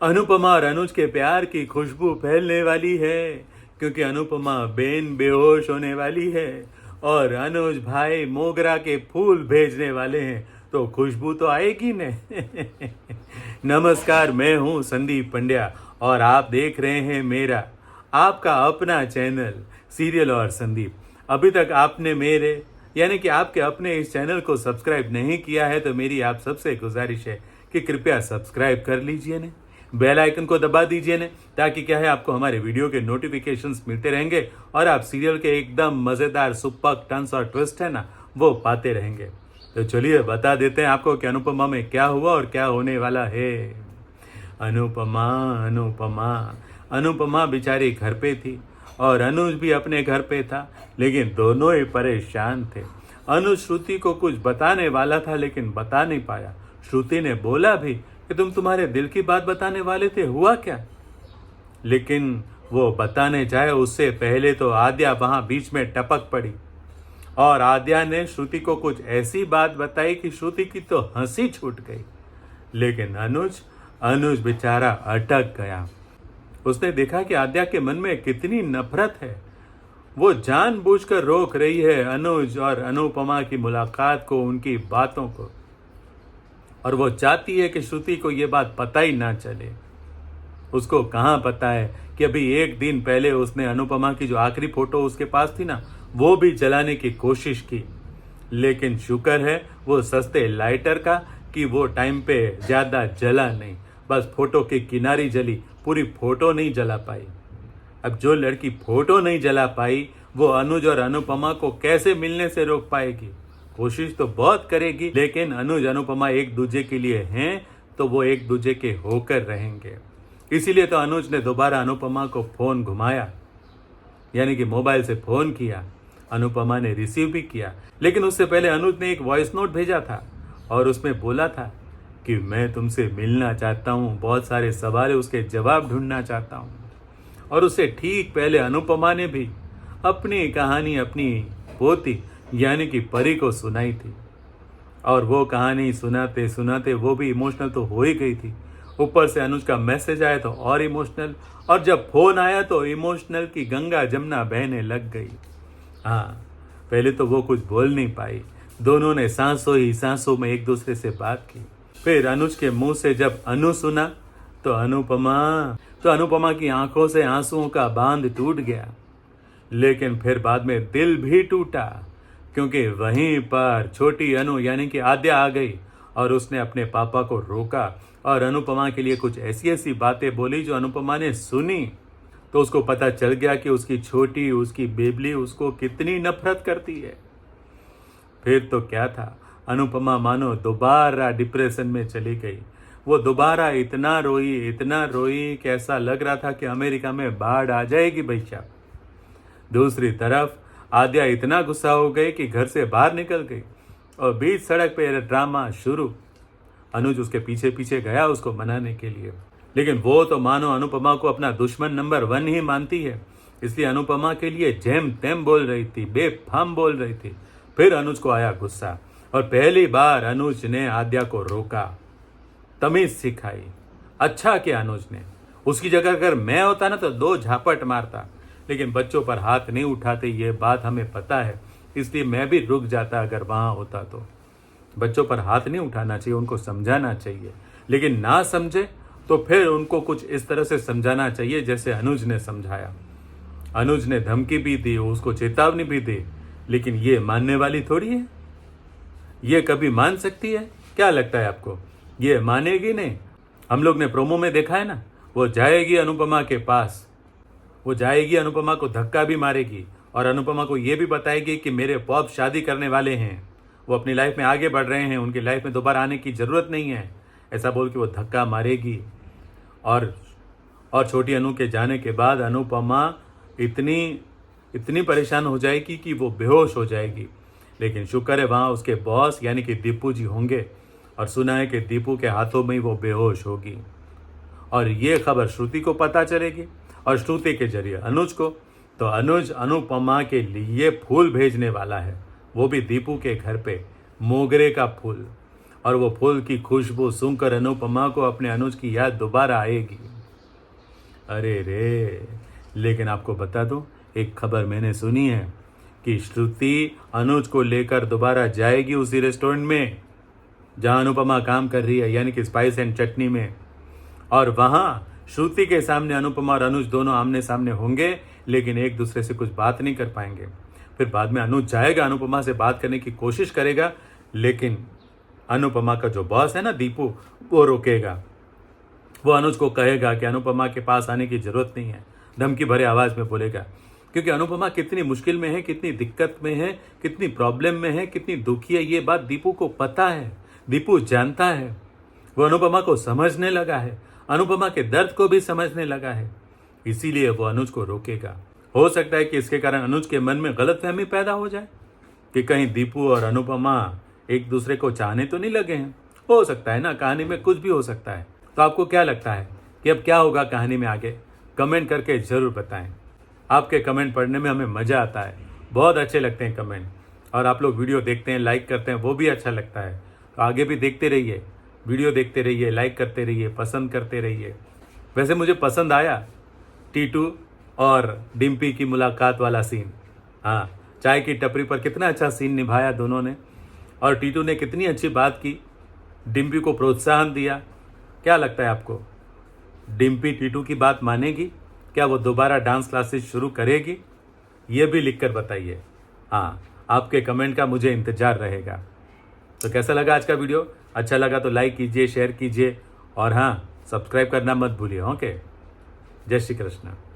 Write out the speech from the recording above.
अनुपमा और अनुज के प्यार की खुशबू फैलने वाली है, क्योंकि अनुपमा बेन बेहोश होने वाली है और अनुज भाई मोगरा के फूल भेजने वाले हैं, तो खुशबू तो आएगी न। नमस्कार, मैं हूं संदीप पंड्या और आप देख रहे हैं मेरा आपका अपना चैनल सीरियल और संदीप। अभी तक आपने मेरे यानी कि आपके अपने इस चैनल को सब्सक्राइब नहीं किया है तो मेरी आप सबसे गुजारिश है कि कृपया सब्सक्राइब कर लीजिए ने, बेल आइकन को दबा दीजिए ने, ताकि क्या है आपको हमारे वीडियो के नोटिफिकेशंस मिलते रहेंगे और आप सीरियल के एकदम मज़ेदार सुपर टर्न्स और ट्विस्ट है ना वो पाते रहेंगे। तो चलिए बता देते हैं आपको कि अनुपमा में क्या हुआ और क्या होने वाला है। अनुपमा अनुपमा अनुपमा बेचारी घर पे थी और अनुज भी अपने घर पे था, लेकिन दोनों ही परेशान थे। अनुज श्रुति को कुछ बताने वाला था लेकिन बता नहीं पाया। श्रुति ने बोला भी कि तुम्हारे दिल की बात बताने वाले थे, हुआ क्या? लेकिन वो बताने जाए उससे पहले तो आद्या वहां बीच में टपक पड़ी और आद्या ने श्रुति को कुछ ऐसी बात बताई कि श्रुति की तो हंसी छूट गई। लेकिन अनुज बेचारा अटक गया। उसने देखा कि आद्या के मन में कितनी नफरत है। वो जानबूझकर रोक रही है अनुज और अनुपमा की मुलाकात को, उनकी बातों को, और वो चाहती है कि श्रुति को ये बात पता ही ना चले। उसको कहाँ पता है कि अभी एक दिन पहले उसने अनुपमा की जो आखिरी फोटो उसके पास थी ना वो भी जलाने की कोशिश की, लेकिन शुक्र है वो सस्ते लाइटर का कि वो टाइम पे ज़्यादा जला नहीं, बस फोटो की किनारी जली, पूरी फोटो नहीं जला पाई। अब जो लड़की फोटो नहीं जला पाई वो अनुज और अनुपमा को कैसे मिलने से रोक पाएगी? कोशिश तो बहुत करेगी, लेकिन अनुज अनुपमा एक दूसरे के लिए हैं तो वो एक दूसरे के होकर रहेंगे। इसीलिए तो अनुज ने दोबारा अनुपमा को फोन घुमाया, यानी कि मोबाइल से फोन किया। अनुपमा ने रिसीव भी किया, लेकिन उससे पहले अनुज ने एक वॉइस नोट भेजा था और उसमें बोला था कि मैं तुमसे मिलना चाहता हूँ, बहुत सारे सवाल उसके जवाब ढूंढना चाहता हूँ। और उससे ठीक पहले अनुपमा ने भी अपनी कहानी अपनी पोती यानी कि परी को सुनाई थी, और वो कहानी सुनाते सुनाते वो भी इमोशनल तो हो ही गई थी। ऊपर से अनुज का मैसेज आया तो और इमोशनल, और जब फोन आया तो इमोशनल की गंगा जमुना बहने लग गई। हाँ, पहले तो वो कुछ बोल नहीं पाई, दोनों ने सांसों ही सांसों में एक दूसरे से बात की। फिर अनुज के मुंह से जब अनु सुना तो अनुपमा की आंखों से आंसुओं का बांध टूट गया। लेकिन फिर बाद में दिल भी टूटा, क्योंकि वहीं पर छोटी अनु यानी कि आद्या आ गई और उसने अपने पापा को रोका और अनुपमा के लिए कुछ ऐसी ऐसी बातें बोली जो अनुपमा ने सुनी तो उसको पता चल गया कि उसकी छोटी, उसकी बेबली उसको कितनी नफरत करती है। फिर तो क्या था, अनुपमा मानो दोबारा डिप्रेशन में चली गई। वो दोबारा इतना रोई कि ऐसा लग रहा था कि अमेरिका में बाढ़ आ जाएगी भैया। दूसरी तरफ आद्या इतना गुस्सा हो गई कि घर से बाहर निकल गई और बीच सड़क पे ड्रामा शुरू। अनुज उसके पीछे पीछे गया उसको मनाने के लिए, लेकिन वो तो मानो अनुपमा को अपना दुश्मन नंबर 1 ही मानती है, इसलिए अनुपमा के लिए जेम तेम बोल रही थी, बेफाम बोल रही थी। फिर अनुज को आया गुस्सा और पहली बार अनुज ने आद्या को रोका, तमीज सिखाई। अच्छा किया अनुज ने, उसकी जगह अगर मैं होता ना तो 2 झापट मारता, लेकिन बच्चों पर हाथ नहीं उठाते ये बात हमें पता है, इसलिए मैं भी रुक जाता अगर वहां होता तो। बच्चों पर हाथ नहीं उठाना चाहिए, उनको समझाना चाहिए, लेकिन ना समझे तो फिर उनको कुछ इस तरह से समझाना चाहिए जैसे अनुज ने समझाया। अनुज ने धमकी भी दी, उसको चेतावनी भी दी, लेकिन ये मानने वाली थोड़ी है। ये कभी मान सकती है? क्या लगता है आपको, ये मानेगी नहीं? हम लोग ने प्रोमो में देखा है ना, वो जाएगी अनुपमा के पास, वो जाएगी अनुपमा को धक्का भी मारेगी और अनुपमा को ये भी बताएगी कि मेरे पॉप शादी करने वाले हैं, वो अपनी लाइफ में आगे बढ़ रहे हैं, उनकी लाइफ में दोबारा आने की ज़रूरत नहीं है, ऐसा बोल के वो धक्का मारेगी। और छोटी अनु के जाने के बाद अनुपमा इतनी परेशान हो जाएगी कि वो बेहोश हो जाएगी। लेकिन शुक्र है वहाँ उसके बॉस यानी कि दीपू जी होंगे, और सुना है कि दीपू के हाथों में ही वो बेहोश होगी। और ये खबर श्रुति को पता चलेगी और श्रुति के जरिए अनुज को, तो अनुज अनुपमा के लिए फूल भेजने वाला है, वो भी दीपू के घर पे, मोगरे का फूल। और वो फूल की खुशबू सूंघकर अनुपमा को अपने अनुज की याद दोबारा आएगी। अरे रे, लेकिन आपको बता दूं, एक खबर मैंने सुनी है कि श्रुति अनुज को लेकर दोबारा जाएगी उसी रेस्टोरेंट में जहां अनुपमा काम कर रही है, यानी कि स्पाइस एंड चटनी में। और वहां श्रुति के सामने अनुपमा और अनुज दोनों आमने सामने होंगे, लेकिन एक दूसरे से कुछ बात नहीं कर पाएंगे। फिर बाद में अनुज जाएगा, अनुपमा से बात करने की कोशिश करेगा, लेकिन अनुपमा का जो बॉस है ना दीपू, वो रोकेगा। वो अनुज को कहेगा कि अनुपमा के पास आने की जरूरत नहीं है, धमकी भरे आवाज में बोलेगा, क्योंकि अनुपमा कितनी मुश्किल में है, कितनी दिक्कत में है, कितनी प्रॉब्लम में है, कितनी दुखी है, ये बात दीपू को पता है। दीपू जानता है, वो अनुपमा को समझने लगा है, अनुपमा के दर्द को भी समझने लगा है, इसीलिए वो अनुज को रोकेगा। हो सकता है कि इसके कारण अनुज के मन में गलतफहमी पैदा हो जाए कि कहीं दीपू और अनुपमा एक दूसरे को चाहने तो नहीं लगे हैं। हो सकता है ना, कहानी में कुछ भी हो सकता है। तो आपको क्या लगता है कि अब क्या होगा कहानी में आगे? कमेंट करके जरूर बताएं। आपके कमेंट पढ़ने में हमें मज़ा आता है, बहुत अच्छे लगते हैं कमेंट। और आप लोग वीडियो देखते हैं, लाइक करते हैं, वो भी अच्छा लगता है। तो आगे भी देखते रहिए, वीडियो देखते रहिए, लाइक करते रहिए, पसंद करते रहिए। वैसे मुझे पसंद आया टीटू और डिम्पी की मुलाकात वाला सीन। हाँ, चाय की टपरी पर कितना अच्छा सीन निभाया दोनों ने, और टीटू ने कितनी अच्छी बात की, डिम्पी को प्रोत्साहन दिया। क्या लगता है आपको, डिम्पी टीटू की बात मानेगी? क्या वो दोबारा डांस क्लासेस शुरू करेगी? ये भी लिखकर बताइए। हाँ, आपके कमेंट का मुझे इंतजार रहेगा। तो कैसा लगा आज का वीडियो? अच्छा लगा तो लाइक कीजिए, शेयर कीजिए, और हाँ, सब्सक्राइब करना मत भूलिए। ओके, जय श्री कृष्ण।